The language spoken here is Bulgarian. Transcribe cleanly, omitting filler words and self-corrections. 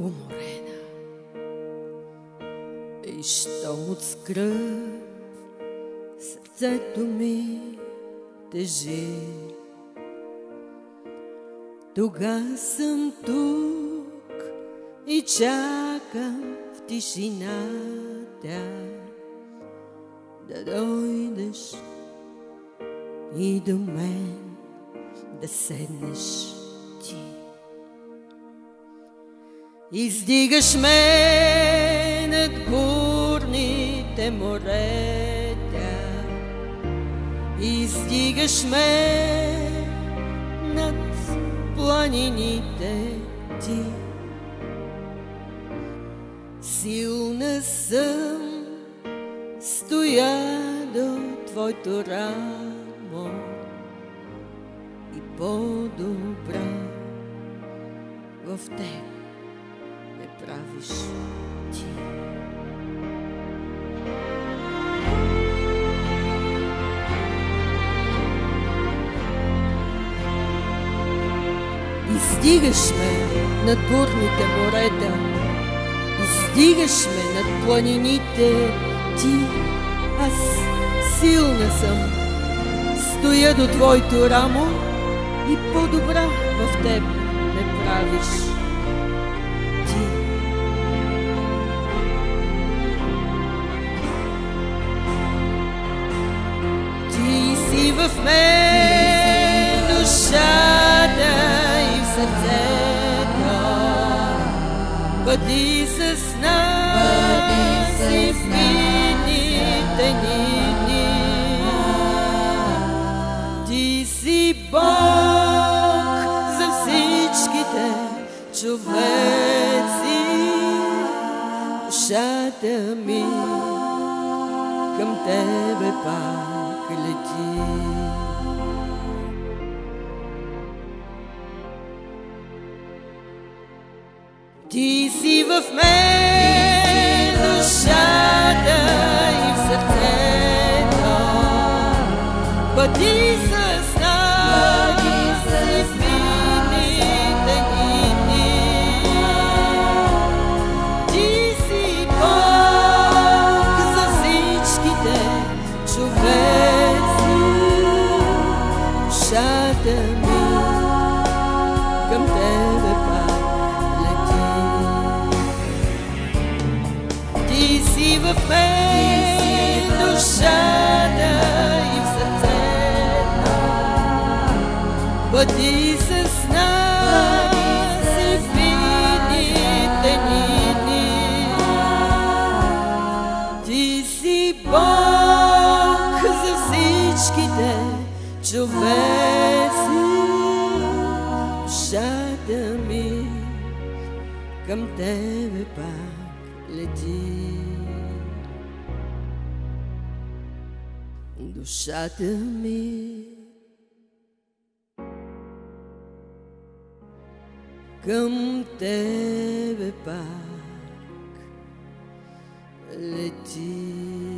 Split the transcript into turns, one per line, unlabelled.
уморена. И щом от скръб сърцето ми тежи, тога съм тук и чакам в тишината да дойдеш и до мен да седнеш ти. Издигаш ме над бурните морета, издигаш ме над планините ти. Силна съм, стоя до твоето рамо и по-добра в теб ме правиш ти. Издигаш ме над бурните морета, издигаш ме над планините ти. Аз силна съм, стоя до твоето рамо и по-добра в теб ме правиш ти. Ти си в мен душата и в сърцето, бъди с нас и в идните ни дни. Ти си Бог за всичките човеци, душата ми към тебе пак лети. Ти си в мен душата и в сърцето, бъди с нас и в идните ни дни. Ти си Бог за всичките човеци, душата ми към тебе пак лети. Ти си в мен душата и в сърцето, бъди с нас и в идните ни дни. Ти си Бог за всичките човеци, душата ми към тебе пак лети. Душата ми към тебе пак лети.